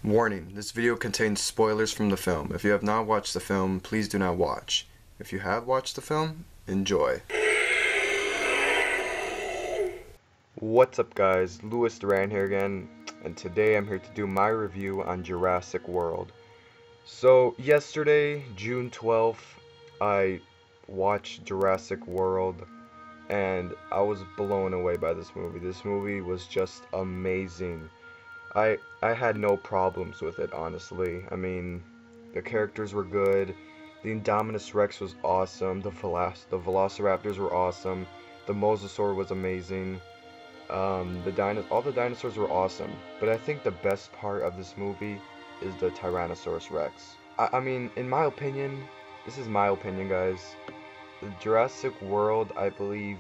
Warning, this video contains spoilers from the film. If you have not watched the film, please do not watch. If you have watched the film, enjoy. What's up guys, Louis Duran here again, and today I'm here to do my review on Jurassic World. So yesterday, June 12th, I watched Jurassic World, and I was blown away by this movie. This movie was just amazing. I had no problems with it, honestly. I mean, the characters were good, the Indominus Rex was awesome, the Velociraptors were awesome, the Mosasaur was amazing, all the dinosaurs were awesome, but I think the best part of this movie is the Tyrannosaurus Rex. I mean, in my opinion, this is my opinion, guys, the Jurassic World, I believe,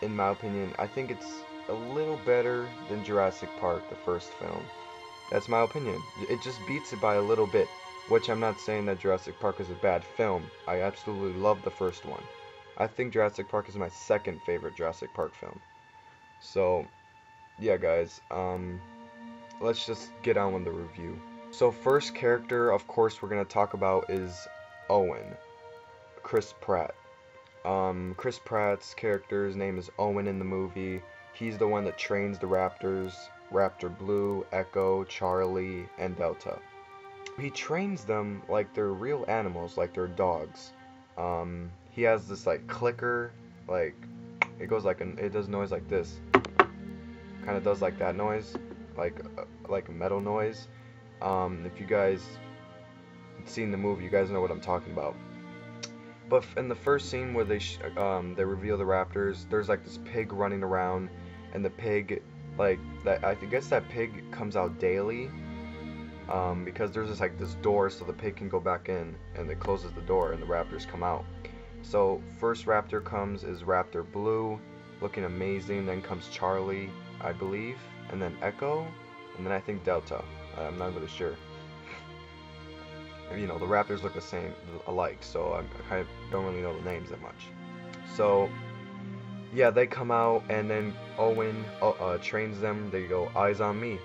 in my opinion, I think it's a little better than Jurassic Park, the first film. That's my opinion. It just beats it by a little bit, which I'm not saying that Jurassic Park is a bad film. I absolutely love the first one. I think Jurassic Park is my second favorite Jurassic Park film. So, yeah guys, let's just get on with the review. So first character, of course, we're going to talk about is Owen, Chris Pratt. Chris Pratt's character's name is Owen in the movie. He's the one that trains the Raptors, Raptor Blue, Echo, Charlie, and Delta. He trains them like they're real animals, like they're dogs. He has this like clicker, like it goes like it does noise like this. Kind of does like that noise, like a metal noise. If you guys seen the movie, you guys know what I'm talking about. But in the first scene where they reveal the Raptors, there's like this pig running around, and the pig, like that, I guess that pig comes out daily, because there's this door, so the pig can go back in, and it closes the door, and the Raptors come out. So first Raptor comes is Raptor Blue, looking amazing. Then comes Charlie, I believe, and then Echo, and then I think Delta. I'm not really sure. You know, the Raptors look the same, alike, so I don't really know the names that much. So, yeah, they come out, and then Owen trains them. They go, eyes on me,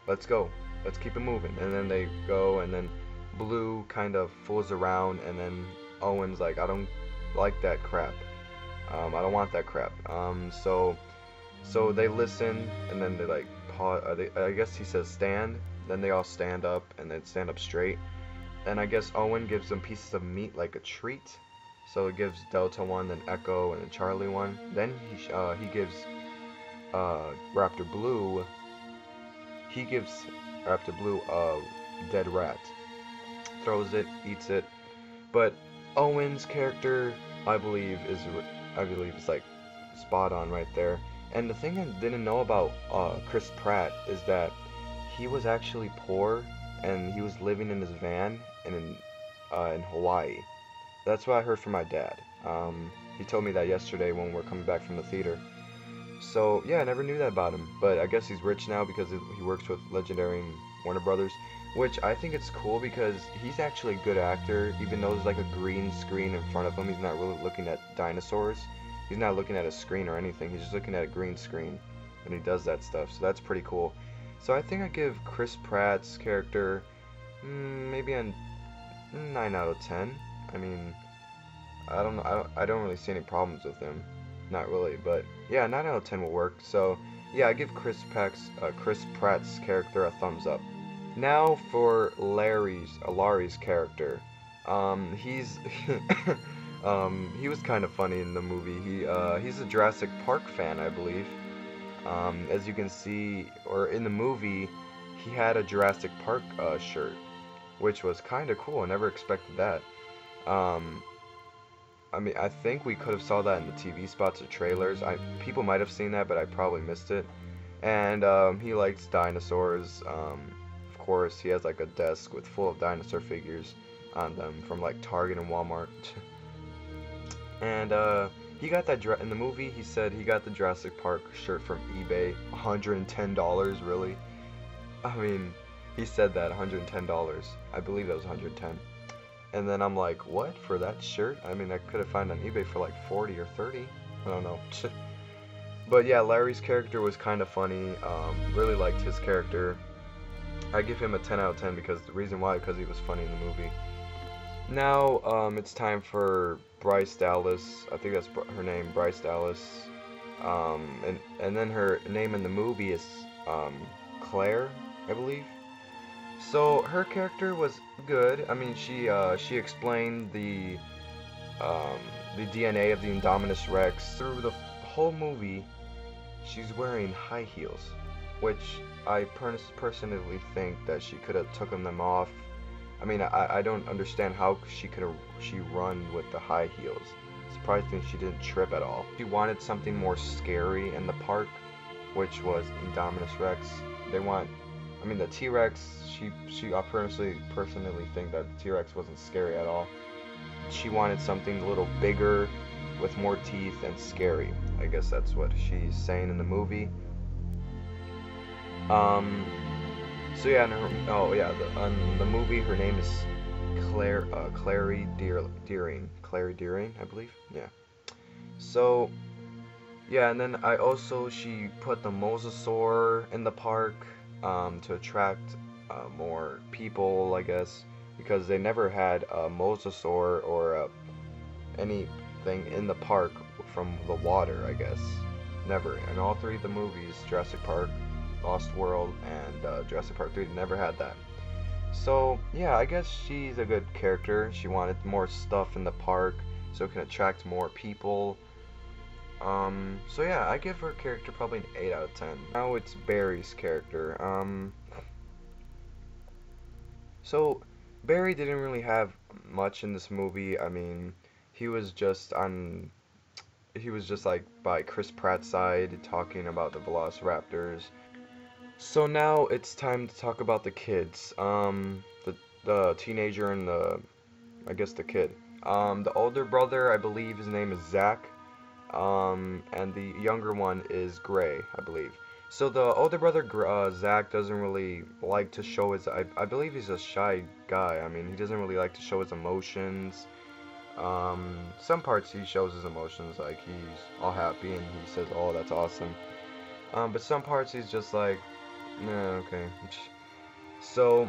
let's go, let's keep it moving. And then they go, and then Blue kind of fools around, and then Owen's like, I don't like that crap. I don't want that crap. So they listen, and then they like pause. I guess he says stand. Then they all stand up, and then stand up straight. And I guess Owen gives them pieces of meat like a treat. So it gives Delta one, then Echo, and then Charlie one. Then he gives Raptor Blue. He gives Raptor Blue a dead rat. Throws it, eats it. But Owen's character, I believe is like spot on right there. And the thing I didn't know about Chris Pratt is that he was actually poor, and he was living in his van in Hawaii. That's what I heard from my dad. He told me that yesterday when we were coming back from the theater. So yeah, I never knew that about him. But I guess he's rich now because he works with Legendary and Warner Brothers, which I think it's cool because he's actually a good actor. Even though there's like a green screen in front of him, he's not really looking at dinosaurs. He's not looking at a screen or anything. He's just looking at a green screen, and he does that stuff. So that's pretty cool. So I think I give Chris Pratt's character maybe a 9 out of 10. I mean, I don't know. I don't really see any problems with him. Not really, but yeah, 9 out of 10 will work. So yeah, I give Chris Pratt's character a thumbs up. Now for Larry's character. He's he was kind of funny in the movie. He's a Jurassic Park fan, I believe. As you can see, or in the movie, he had a Jurassic Park shirt, which was kind of cool. I never expected that. I mean, I think we could have saw that in the TV spots or trailers. People might have seen that, but I probably missed it. And he likes dinosaurs. Of course, he has like a desk full of dinosaur figures on them from like Target and Walmart. And he got that in the movie. He said he got the Jurassic Park shirt from eBay, $110. Really? I mean, he said that $110. I believe that was $110. And then I'm like, what, for that shirt? I mean, I could have found on eBay for like 40 or 30. I don't know. But yeah, Larry's character was kind of funny. Really liked his character. I give him a 10 out of 10 because the reason why, because he was funny in the movie. Now, it's time for Bryce Dallas. I think that's her name, Bryce Dallas. And then her name in the movie is Claire, I believe. So her character was good. I mean, she explained um, the DNA of the Indominus Rex through the whole movie. She's wearing high heels, which I personally think that she could have taken them off. I mean, I don't understand how she run with the high heels. Surprising she didn't trip at all. She wanted something more scary in the park, which was Indominus Rex. I mean, the T-Rex. I personally think that the T-Rex wasn't scary at all. She wanted something a little bigger, with more teeth and scary. I guess that's what she's saying in the movie. So yeah, the movie, her name is Clary Deering, I believe. Yeah. So yeah, and then she put the mosasaur in the park to attract more people, I guess, because they never had a mosasaur or anything in the park from the water, I guess. Never. In all three of the movies, Jurassic Park, Lost World, and Jurassic Park 3, never had that. So yeah, I guess she's a good character. She wanted more stuff in the park so it can attract more people. So yeah, I give her character probably an 8 out of 10. Now it's Barry's character. So Barry didn't really have much in this movie. I mean, he was just like by Chris Pratt's side talking about the Velociraptors. So now it's time to talk about the kids. The teenager and I guess the kid. The older brother, I believe his name is Zach. And the younger one is Gray, I believe. So the older brother, Zach, doesn't really like to show his. I believe he's a shy guy. I mean, he doesn't really like to show his emotions. Some parts he shows his emotions, like he's all happy and he says, "Oh, that's awesome." But some parts he's just like, "Nah, okay." So,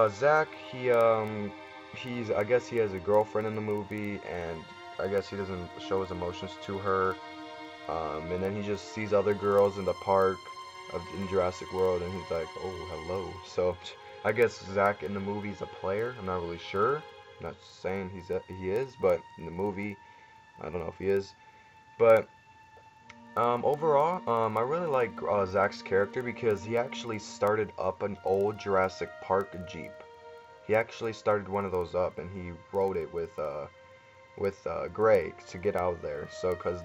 Zach, I guess he has a girlfriend in the movie, and I guess he doesn't show his emotions to her. And then he just sees other girls in the park in Jurassic World, and he's like, "Oh, hello." So, I guess Zach in the movie is a player. I'm not really sure. I'm not saying he is, but in the movie, I don't know if he is. But overall, I really like Zach's character because he actually started up an old Jurassic Park Jeep. He actually started one of those up, and he rode it with Greg to get out of there. So, because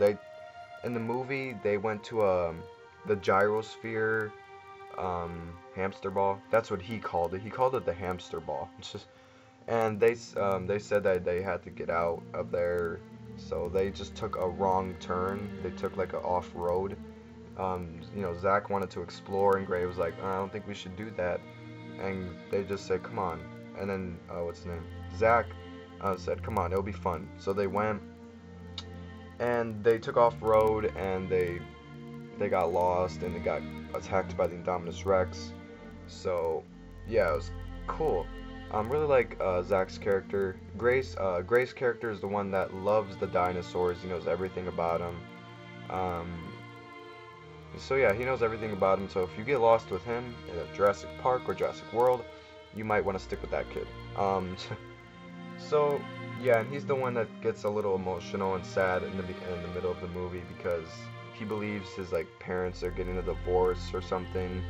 in the movie, they went to the gyrosphere hamster ball. That's what he called it. He called it the hamster ball. And they said that they had to get out of there, so they just took a wrong turn. They took like an off-road. Zach wanted to explore, and Gray was like, "I don't think we should do that." And they just said, "Come on." And then what's his name? Zach said, "Come on, it'll be fun." So they went, and they took off-road, and they got lost, and they got attacked by the Indominus Rex. So yeah, it was cool. Really like Zach's character. Gray's character is the one that loves the dinosaurs. He knows everything about them. So yeah, he knows everything about them. So if you get lost with him in a Jurassic Park or Jurassic World, you might want to stick with that kid. So yeah, and he's the one that gets a little emotional and sad in the middle of the movie because he believes his parents are getting a divorce or something.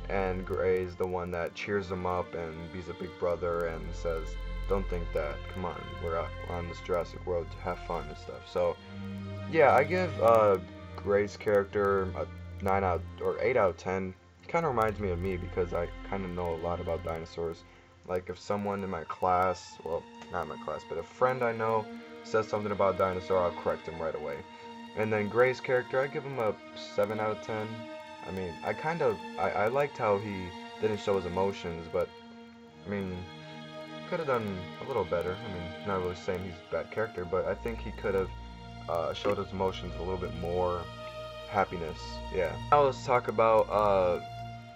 And Gray is the one that cheers him up and he's a big brother and says, "Don't think that. Come on, we're on this Jurassic World to have fun and stuff." So, yeah, I give Gray's character a 8 out of 10. Kind of reminds me of me because I kind of know a lot about dinosaurs. Like if someone in my class, well, not in my class, but a friend I know says something about a dinosaur, I'll correct him right away. And then Gray's character, I give him a 7 out of 10. I mean, I liked how he didn't show his emotions, but, I mean, could have done a little better. I mean, not really saying he's a bad character, but I think he could have showed his emotions a little bit more. Happiness, yeah. Now let's talk about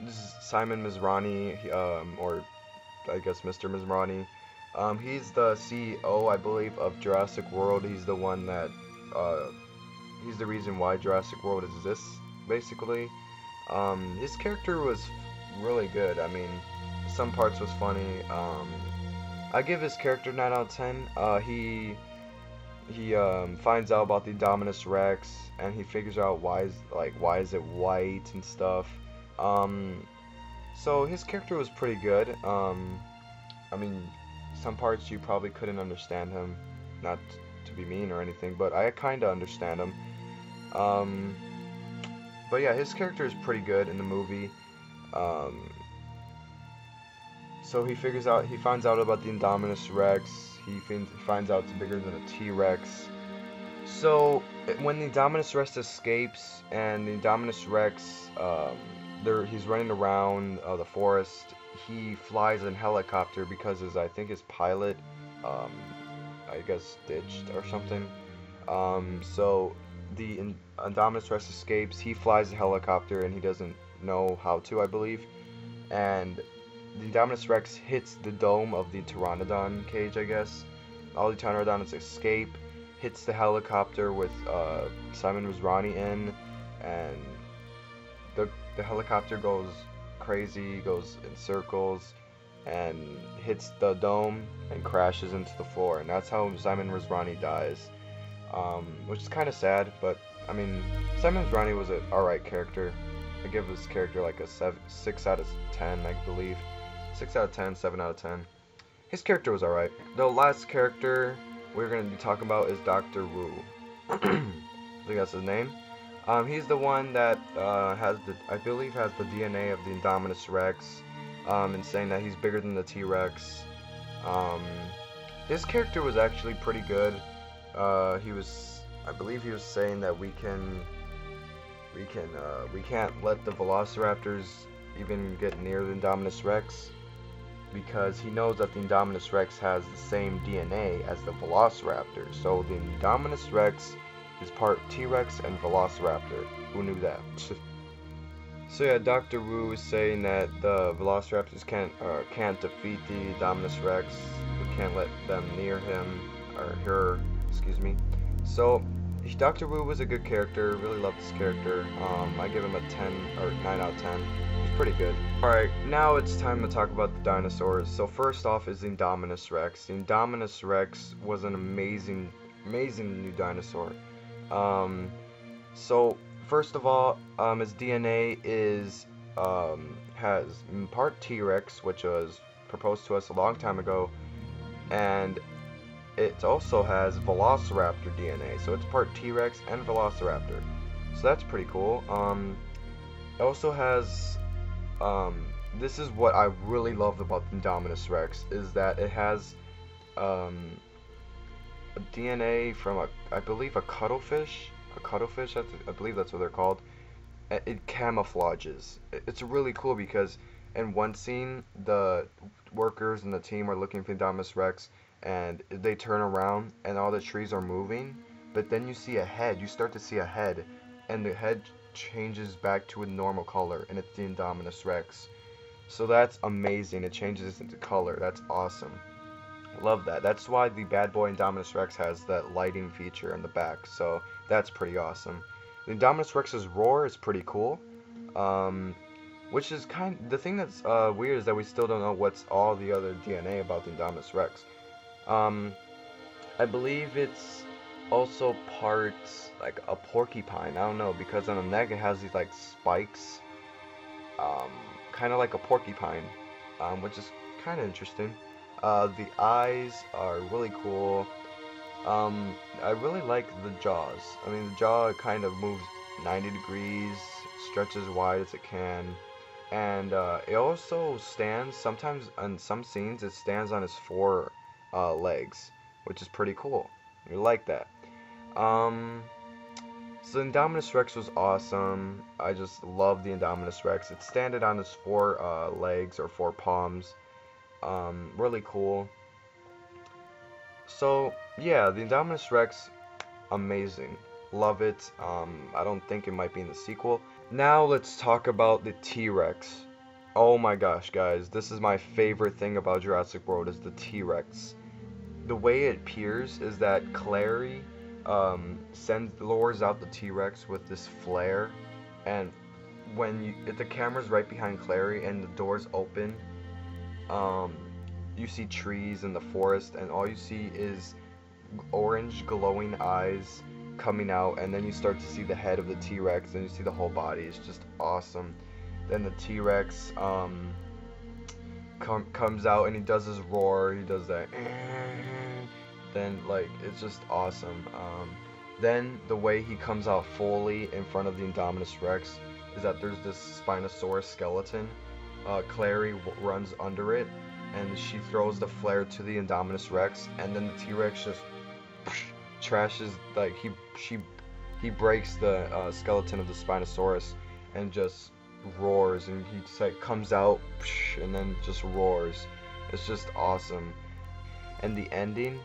this is Simon Mizrahi, or I guess Mr. Mizrahi. He's the CEO, I believe, of Jurassic World. He's the one that, uh, he's the reason why Jurassic World exists, basically. His character was really good. I mean, some parts was funny. I give his character 9 out of 10. He finds out about the Indominus Rex, and he figures out why is it white and stuff. Um, so his character was pretty good. I mean, some parts you probably couldn't understand him, not to be mean or anything, but I kinda understand him. Um, but yeah, his character is pretty good in the movie. Um, so he finds out about the Indominus Rex. He finds out it's bigger than a T-Rex. So when the Indominus Rex escapes, and the Indominus Rex, he's running around the forest. He flies in helicopter because I think his pilot, um, I guess ditched or something. So the Indominus Rex escapes. He flies the helicopter and he doesn't know how to, I believe. And the Indominus Rex hits the dome of the Pteranodon cage, I guess. All the Pteranodons escape, hits the helicopter with Simon Mizrahi in, and the helicopter goes crazy, goes in circles, and hits the dome and crashes into the floor. And that's how Simon Mizrahi dies, which is kind of sad. But I mean, Simon Mizrahi was an alright character. I give his character like a 6 out of 10, I believe. 6 out of 10, 7 out of 10. His character was alright. The last character we're going to be talking about is Dr. Wu. I think that's his name. He's the one that I believe has the DNA of the Indominus Rex, and saying that he's bigger than the T-Rex. His character was actually pretty good. I believe he was saying that we can't let the Velociraptors even get near the Indominus Rex, because he knows that the Indominus Rex has the same DNA as the Velociraptor. So the Indominus Rex is part T-Rex and Velociraptor. Who knew that? So yeah, Dr. Wu is saying that the Velociraptors can't defeat the Indominus Rex. We can't let them near him or her. Excuse me. So Dr. Wu was a good character. Really loved this character. I give him a 10 or 9 out of 10. He's pretty good. Alright, now it's time to talk about the dinosaurs. So first off is the Indominus Rex. The Indominus Rex was an amazing new dinosaur. So first of all, his DNA has part T-Rex, which was proposed to us a long time ago, and it also has Velociraptor DNA, so it's part T-Rex and Velociraptor. So that's pretty cool. It also has, this is what I really loved about the Indominus Rex, is that it has, a DNA from I believe a cuttlefish. I believe that's what they're called. It camouflages. It's really cool because in one scene, the workers and the team are looking for the Indominus Rex, and they turn around and all the trees are moving, but then you see a head. You start to see a head, and the head changes back to a normal color, and it's the Indominus Rex. So that's amazing. It changes into color. That's awesome. Love that. That's why the bad boy Indominus Rex has that lighting feature in the back. So that's pretty awesome. The Indominus Rex's roar is pretty cool. Which is the thing that's weird is that we still don't know what's all the other DNA about the Indominus Rex. I believe it's also part like a porcupine. I don't know, because on the neck it has these like spikes, kind of like a porcupine, which is kind of interesting. The eyes are really cool. I really like the jaws. I mean, the jaw kind of moves 90 degrees, stretches wide as it can, and it also stands, sometimes in some scenes, it stands on its four legs, which is pretty cool. I like that. So the Indominus Rex was awesome. I just love the Indominus Rex. It standed on its four legs or four palms. Really cool. So yeah, the Indominus Rex, amazing. Love it. I don't think it might be in the sequel. Now let's talk about the T-Rex. Oh my gosh, guys, this is my favorite thing about Jurassic World is the T-Rex. The way it appears is that Clary lures out the T-Rex with this flare, and if the camera's right behind Clary and the doors open, um, you see trees in the forest, and all you see is orange glowing eyes coming out, and then you start to see the head of the T-Rex, and you see the whole body. It's just awesome. Then the T-Rex comes out and he does his roar. He does that. Then like it's just awesome. Then the way he comes out fully in front of the Indominus Rex is that there's this Spinosaurus skeleton. Clary runs under it, and she throws the flare to the Indominus Rex, and then the T-Rex just trashes, like he breaks the skeleton of the Spinosaurus and just roars, and he just like comes out and then just roars. It's just awesome. And the ending,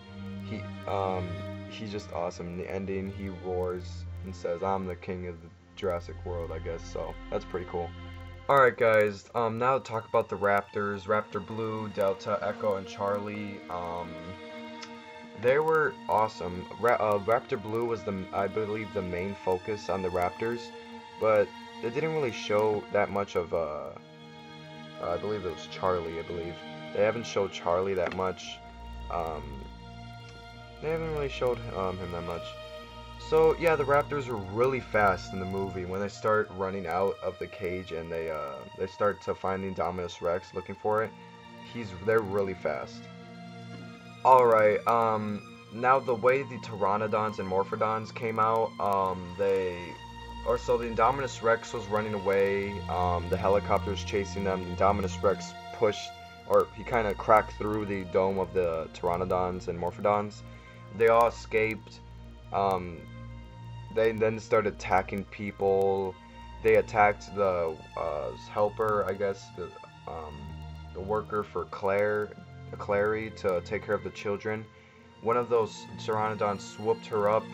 he's just awesome. In the ending, he roars and says, "I'm the king of the Jurassic World," I guess. So that's pretty cool. Alright guys, now to talk about the Raptors. Raptor Blue, Delta, Echo, and Charlie. They were awesome. Raptor Blue was I believe the main focus on the Raptors, but they didn't really show that much of I believe it was Charlie, I believe. They haven't showed Charlie that much. They haven't really showed him that much. So yeah, the Raptors are really fast in the movie. When they start running out of the cage and they start to find the Indominus Rex looking for it, they're really fast. Alright, now the way the Pteranodons and Morphodons came out, so the Indominus Rex was running away, the helicopters chasing them, the Indominus Rex pushed, or he kind of cracked through the dome of the Pteranodons and Morphodons. They all escaped. They then started attacking people. They attacked the helper, I guess, the worker for Clary to take care of the children. One of those Pteranodons swooped her up,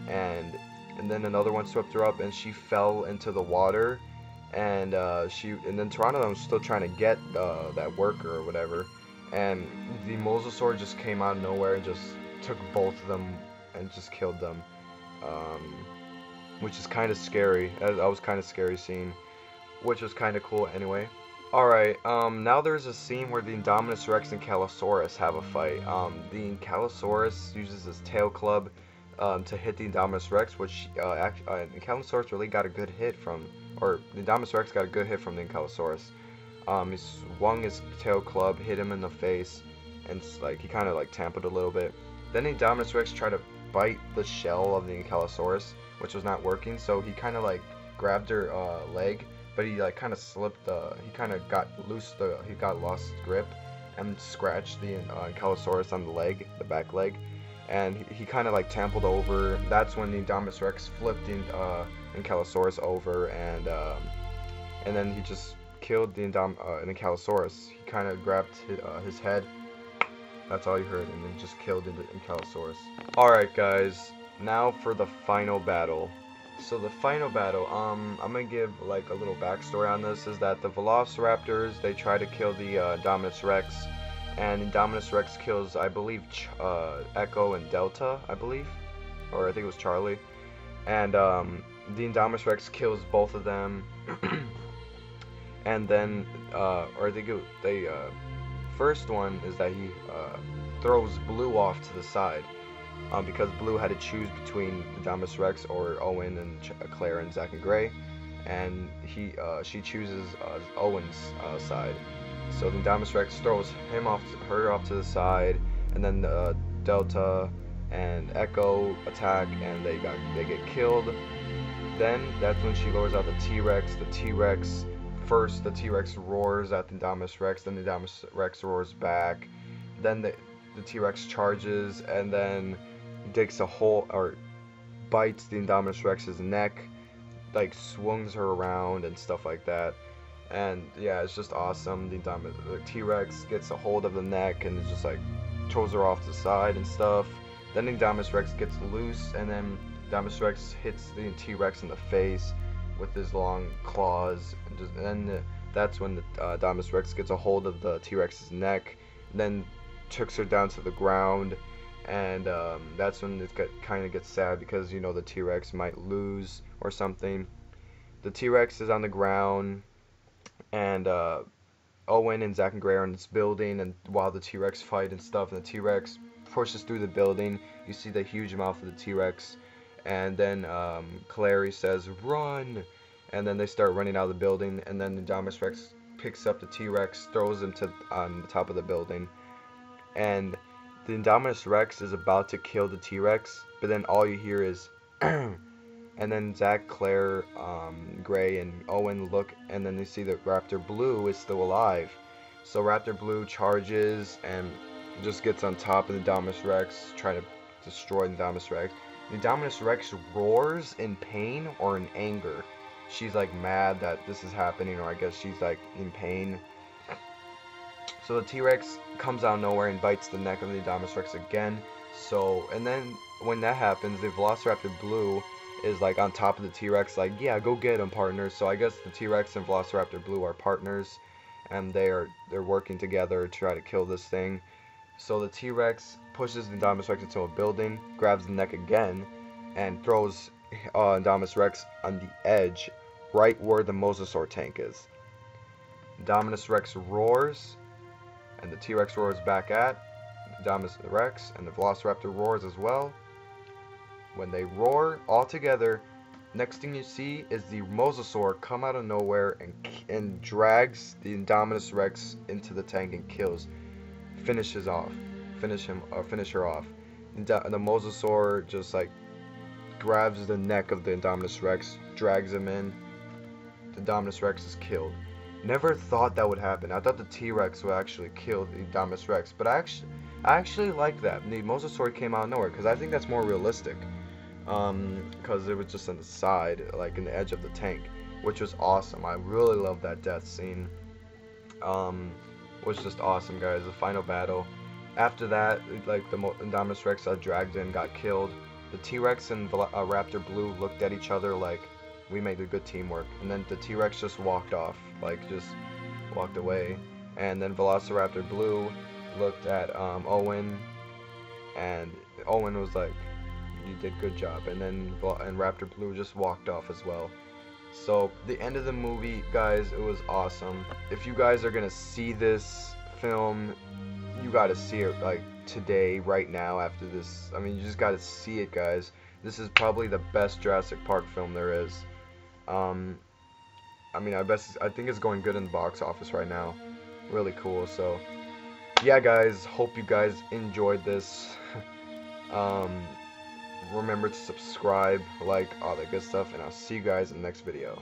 and then another one swooped her up, and she fell into the water. And then Pteranodon was still trying to get that worker or whatever, and the Mosasaur just came out of nowhere and just took both of them and just killed them, which is kind of scary. That was kind of scary scene, which was kind of cool anyway. Alright, now there's a scene where the Indominus Rex and Ankylosaurus have a fight. The Ankylosaurus uses his tail club to hit the Indominus Rex, which Ankylosaurus really got a good hit from, or the Indominus Rex got a good hit from the Ankylosaurus. He swung his tail club, hit him in the face, and like he kind of like tampered a little bit. Then the Indominus Rex tried to bite the shell of the Ankylosaurus, which was not working, so he kind of like grabbed her leg, but he like kind of slipped, he kind of got loose, he got lost grip and scratched the Ankylosaurus on the leg, the back leg, and he kind of like tampled over. That's when the Indominus Rex flipped the Ankylosaurus over, and then he just killed the Ankylosaurus. He kind of grabbed his head. That's all you heard, and then just killed the Ankylosaurus. Alright guys, now for the final battle. So the final battle, I'm gonna give like a little backstory on this, is that the Velociraptors, they try to kill the Indominus Rex, and Indominus Rex kills, I believe, Echo and Delta, I believe, or I think it was Charlie, and the Indominus Rex kills both of them, and then, or I think first one is that he throws Blue off to the side, because Blue had to choose between Indominus Rex or Owen and Claire and Zack and Gray, and she chooses Owen's side. So the Indominus Rex throws her off to the side, and then Delta and Echo attack, and they get killed. Then that's when she lures out the T-Rex. The T-Rex roars at the Indominus Rex, then the Indominus Rex roars back. Then the T-Rex charges and then digs a hole, or bites the Indominus Rex's neck, like swings her around and stuff like that. And yeah, it's just awesome. The T-Rex gets a hold of the neck and just like throws her off to the side and stuff. Then the Indominus Rex gets loose, and then Indominus Rex hits the T-Rex in the face with his long claws, and then That's when the Indominus Rex gets a hold of the T-Rex's neck, then takes her down to the ground, and that's when it kind of gets sad because, you know, the T-Rex might lose or something. The T-Rex is on the ground, and Owen and Zach and Gray are in this building, and while the T-Rex fight and stuff, and the T-Rex pushes through the building, you see the huge mouth of the T-Rex, and then Clary says, "Run!" And then they start running out of the building, and then the Indominus Rex picks up the T-Rex, throws him on the top of the building, and the Indominus Rex is about to kill the T-Rex, but then all you hear is and then Zach, Claire, Gray, and Owen look, and then they see that Raptor Blue is still alive. So Raptor Blue charges and just gets on top of the Indominus Rex, trying to destroy the Indominus Rex. The Indominus Rex roars in pain or in anger. She's like mad that this is happening, or I guess she's like in pain. So the T-Rex comes out of nowhere and bites the neck of the Indominus Rex again. So, and then when that happens, the Velociraptor Blue is like on top of the T-Rex, like, yeah, go get him, partners. So I guess the T-Rex and Velociraptor Blue are partners, and they're working together to try to kill this thing. So the T-Rex pushes the Indominus Rex into a building, grabs the neck again, and throws Indominus Rex on the edge, right where the Mosasaur tank is. Indominus Rex roars, and the T-Rex roars back at Indominus Rex, and the Velociraptor roars as well. When they roar all together, next thing you see is the Mosasaur come out of nowhere and drags the Indominus Rex into the tank and finish her off. And the Mosasaur just like grabs the neck of the Indominus Rex, drags him in. The Indominus Rex is killed. Never thought that would happen. I thought the T-Rex would actually kill the Indominus Rex, but I actually like that. The Mosasaur came out of nowhere because I think that's more realistic. Because it was just on the side, like in the edge of the tank, which was awesome. I really love that death scene. Was just awesome, guys. The final battle. After that, like the Indominus Rex dragged in, got killed. The T-Rex and Raptor Blue looked at each other like, we made a good teamwork. And then the T-Rex just walked off, like just walked away. And then Velociraptor Blue looked at Owen, and Owen was like, you did good job. And then Raptor Blue just walked off as well. So the end of the movie, guys, it was awesome. If you guys are gonna see this film, you gotta see it like today, right now, after this. I mean, you just gotta see it, guys. This is probably the best Jurassic Park film there is. I mean, I think it's going good in the box office right now. Really cool. So yeah, guys, hope you guys enjoyed this. Remember to subscribe, like, all that good stuff, and I'll see you guys in the next video.